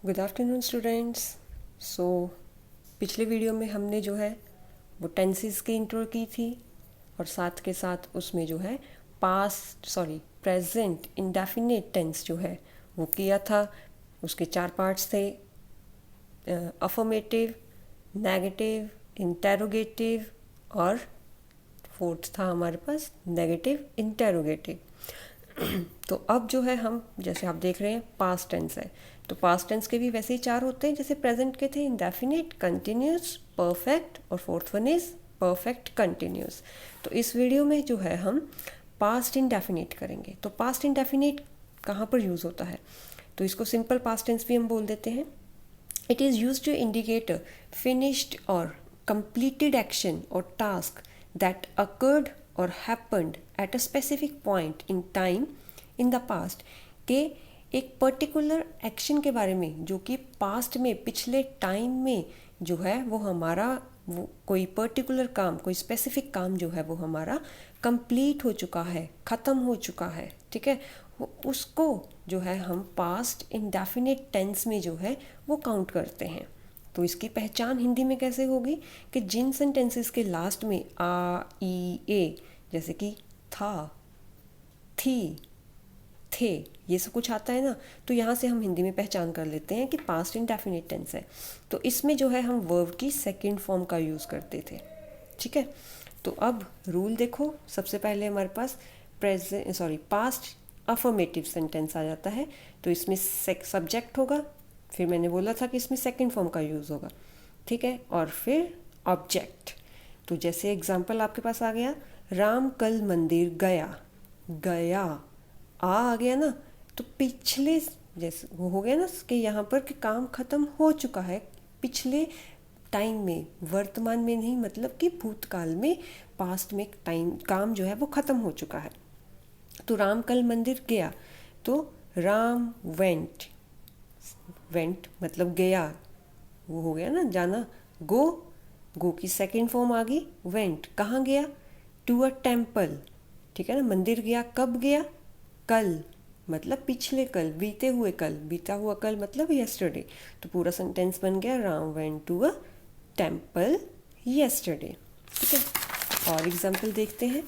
Good afternoon students. सो पिछले video में हमने जो है वो टेंसेस की इंट्रो की थी और साथ के साथ उसमें जो है प्रेजेंट इंडेफिनिट टेंस जो है वो किया था। उसके 4 पार्ट्स थे, अफर्मेटिव, नेगेटिव, इंटेरोगेटिव और फोर्थ था हमारे पास नेगेटिव इंटेरोगेटिव। तो अब जो है हम जैसे आप देख रहे हैं पास्ट टेंस है, तो पास्ट टेंस के भी वैसे ही 4 होते हैं जैसे प्रेजेंट के थे, इंडेफिनिट, कंटिन्यूस, परफेक्ट और fourth one is perfect continuous. तो इस वीडियो में जो है हम पास्ट इंडेफिनिट करेंगे। तो पास्ट इंडेफिनिट कहाँ पर यूज़ होता है, तो इसको सिंपल पास्ट टेंस भी हम बोल देते हैं। It is use to indicate a finished और completed action or task that occurred or happened at a specific point in time in the past, के एक पर्टिकुलर एक्शन के बारे में जो कि पास्ट में पिछले टाइम में जो है वो हमारा वो कोई पर्टिकुलर काम, कोई स्पेसिफिक काम जो है वो हमारा कंप्लीट हो चुका है, ख़त्म हो चुका है, ठीक है, उसको जो है हम पास्ट इंडेफिनिट टेंस में जो है वो काउंट करते हैं। तो इसकी पहचान हिंदी में कैसे होगी कि जिन सेंटेंसेस के लास्ट में आ, ई, ए जैसे कि था, थी, थे, ये सब कुछ आता है ना, तो यहाँ से हम हिंदी में पहचान कर लेते हैं कि पास्ट इंडेफिनिट टेंस है। तो इसमें जो है हम वर्ब की सेकंड फॉर्म का यूज़ करते थे, ठीक है। तो अब रूल देखो, सबसे पहले हमारे पास पास्ट अफर्मेटिव सेंटेंस आ जाता है, तो इसमें सब्जेक्ट होगा, फिर मैंने बोला था कि इसमें सेकंड फॉर्म का यूज़ होगा, ठीक है, और फिर ऑब्जेक्ट। तो जैसे एग्जांपल आपके पास आ गया, राम कल मंदिर गया, गया आ गया ना, तो पिछले जैसे वो हो गया ना कि यहाँ पर कि काम ख़त्म हो चुका है पिछले टाइम में, वर्तमान में नहीं, मतलब कि भूतकाल में, पास्ट में टाइम काम जो है वो ख़त्म हो चुका है। तो राम कल मंदिर गया, तो राम वेंट, वेंट मतलब गया, वो हो गया ना जाना, गो, गो की सेकंड फॉर्म आ गई वेंट, कहाँ गया, टू अ टेम्पल, ठीक है ना, मंदिर गया, कब गया, कल, मतलब पिछले कल, बीते हुए कल, बीता हुआ कल मतलब यस्टरडे। तो पूरा सेंटेंस बन गया Ram went to a temple yesterday, ठीक है। और एग्जाम्पल देखते हैं,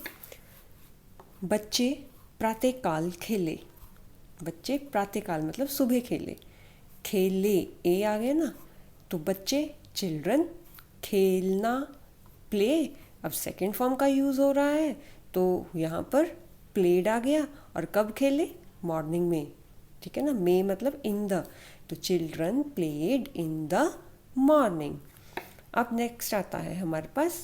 बच्चे प्रातःकाल खेले, बच्चे प्रातःकाल मतलब सुबह खेले, खेले ए आ गया ना, तो बच्चे चिल्ड्रन, खेलना प्ले, अब सेकंड फॉर्म का यूज़ हो रहा है, तो यहाँ पर प्लेड आ गया, और कब खेले, मॉर्निंग में, ठीक है ना, मे मतलब इन द, तो children played in the morning. अब नेक्स्ट आता है हमारे पास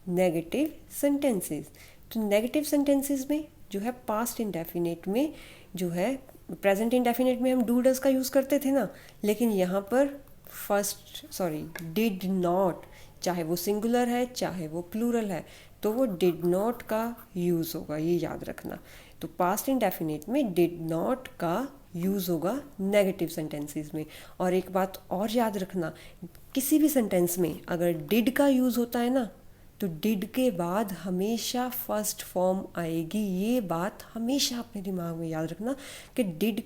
नेगेटिव सेंटेंसेस। तो नेगेटिव सेंटेंसेस में जो है पास्ट इंडेफिनिट में जो है, प्रेजेंट इंडेफिनिट में हम डू डज का यूज़ करते थे ना, लेकिन यहाँ पर डिड नॉट, चाहे वो सिंगुलर है चाहे वो प्लूरल है, तो वो डिड नॉट का यूज़ होगा, ये याद रखना। तो पास्ट इंडेफिनिट में डिड नॉट का यूज़ होगा नेगेटिव सेंटेंसेस में। और एक बात और याद रखना, किसी भी सेंटेंस में अगर डिड का यूज़ होता है ना, तो डिड के बाद हमेशा फर्स्ट फॉर्म आएगी, ये बात हमेशा अपने दिमाग में याद रखना कि डिड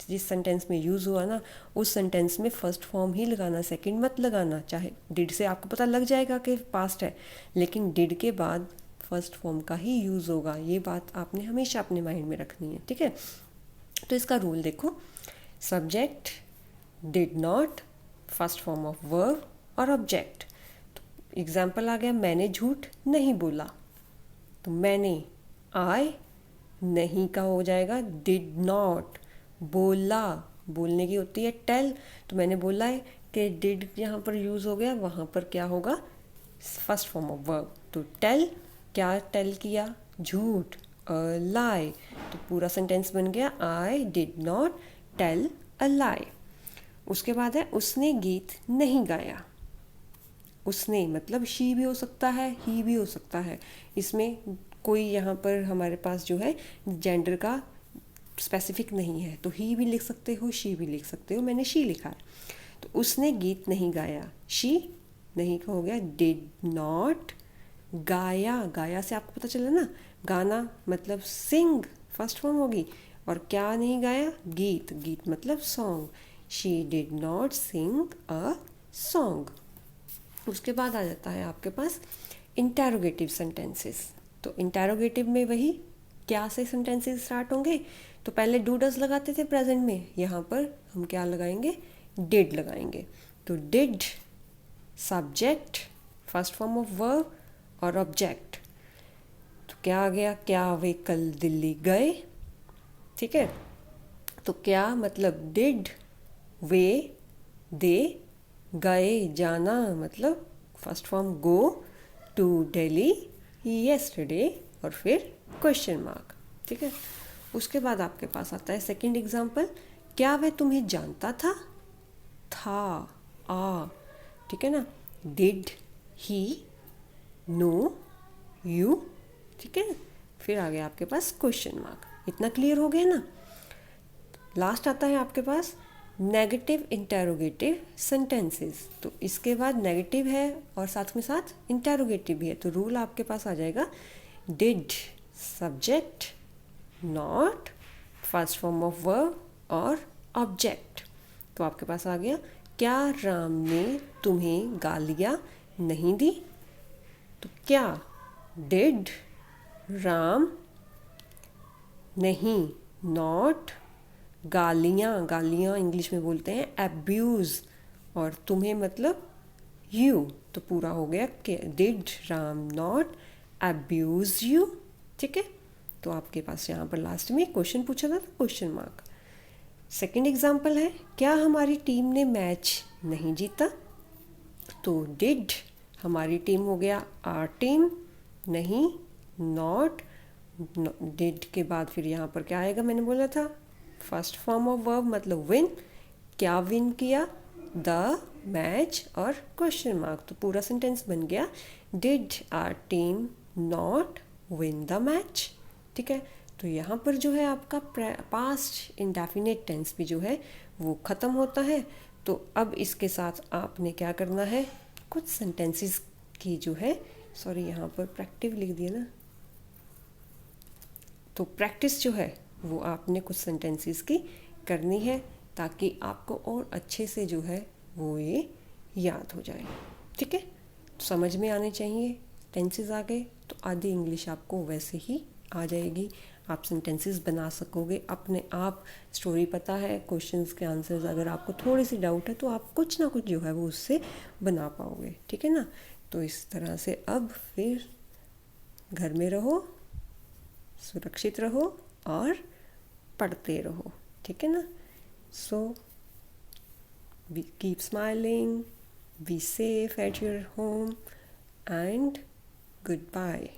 जिस सेंटेंस में यूज़ हुआ ना, उस सेंटेंस में फर्स्ट फॉर्म ही लगाना, सेकंड मत लगाना। चाहे डिड से आपको पता लग जाएगा कि पास्ट है, लेकिन डिड के बाद फर्स्ट फॉर्म का ही यूज़ होगा, ये बात आपने हमेशा अपने माइंड में रखनी है, ठीक है। तो इसका रूल देखो, subject, did not, first form of verb और ऑब्जेक्ट। एग्जाम्पल आ गया, मैंने झूठ नहीं बोला, तो मैंने आई, नहीं का हो जाएगा डिड नॉट, बोला, बोलने की होती है टेल, तो मैंने बोला है कि डिड यहाँ पर यूज़ हो गया, वहाँ पर क्या होगा, फर्स्ट फॉर्म ऑफ वर्ब। तो टेल, क्या टेल किया, झूठ, लाई, तो पूरा सेंटेंस बन गया I did not tell a lie. उसके बाद है उसने गीत नहीं गाया, उसने मतलब शी भी हो सकता है, ही भी हो सकता है, इसमें कोई यहाँ पर हमारे पास जो है जेंडर का स्पेसिफिक नहीं है, तो ही भी लिख सकते हो, शी भी लिख सकते हो, मैंने शी लिखा है। तो उसने गीत नहीं गाया, शी, नहीं का हो गया डिड नॉट, गाया, गाया से आपको पता चला ना, गाना मतलब सिंग, फर्स्ट फॉर्म होगी, और क्या नहीं गाया, गीत, गीत मतलब song, she did not sing a song. उसके बाद आ जाता है आपके पास इंटेरोगेटिव सेंटेंसेस। तो इंटेरोगेटिव में वही क्या से सेंटेंसेस स्टार्ट होंगे, तो पहले डू डज लगाते थे प्रेजेंट में, यहाँ पर हम क्या लगाएंगे, डिड लगाएंगे। तो did subject, first form of verb और ऑब्जेक्ट। तो क्या आ गया, क्या वे कल दिल्ली गए, ठीक है। तो क्या मतलब डिड वे दे गए, जाना मतलब first form go to Delhi yesterday और फिर क्वेश्चन मार्क, ठीक है। उसके बाद आपके पास आता है सेकंड एग्जांपल, क्या वह तुम्हें जानता था, आ, ठीक है ना। डिड ही नो यू, ठीक है। फिर आ गया आपके पास क्वेश्चन मार्क। इतना क्लियर हो गया ना। लास्ट आता है आपके पास नेगेटिव इंटेरोगेटिव सेंटेंसेस। तो इसके बाद नेगेटिव है और साथ में साथ इंटेरोगेटिव भी है। तो रूल आपके पास आ जाएगा, did subject not first form of verb और ऑब्जेक्ट। तो आपके पास आ गया, क्या राम ने तुम्हें गालियाँ नहीं दी। तो क्या डिड राम, नहीं नॉट, गालियाँ, गालियाँ इंग्लिश में बोलते हैं एब्यूज़, और तुम्हें मतलब यू। तो पूरा हो गया कि did Ram not abuse you, ठीक है। तो आपके पास यहाँ पर लास्ट में क्वेश्चन पूछा था, क्वेश्चन मार्क। सेकंड एग्जांपल है, क्या हमारी टीम ने मैच नहीं जीता। तो डिड हमारी टीम हो गया आर टीम, नहीं नॉट, डिड के बाद फिर यहाँ पर क्या आएगा, मैंने बोला था फर्स्ट फॉर्म ऑफ वर्ब मतलब विन, क्या विन किया, द मैच और क्वेश्चन मार्क। तो पूरा सेंटेंस बन गया, did are team not win the match, ठीक है। तो यहाँ पर जो है आपका पास्ट इंडेफिनिट टेंस भी जो है वो ख़त्म होता है। तो अब इसके साथ आपने क्या करना है, कुछ सेंटेंसेस की जो है, सॉरी यहाँ पर प्रैक्टिव लिख दिया ना, तो प्रैक्टिस जो है वो आपने कुछ सेंटेंसेस की करनी है ताकि आपको और अच्छे से जो है वो ये याद हो जाए, ठीक है। समझ में आने चाहिए, टेंसेस आ गए तो आधी इंग्लिश आपको वैसे ही आ जाएगी, आप सेंटेंसेस बना सकोगे अपने आप। स्टोरी पता है, क्वेश्चंस के आंसर्स अगर आपको थोड़ी सी डाउट है तो आप कुछ ना कुछ जो है वो उससे बना पाओगे, ठीक है ना। तो इस तरह से अब फिर घर में रहो, सुरक्षित रहो और पढ़ते रहो, ठीक है ना। So keep smiling, be safe at your home and good bye.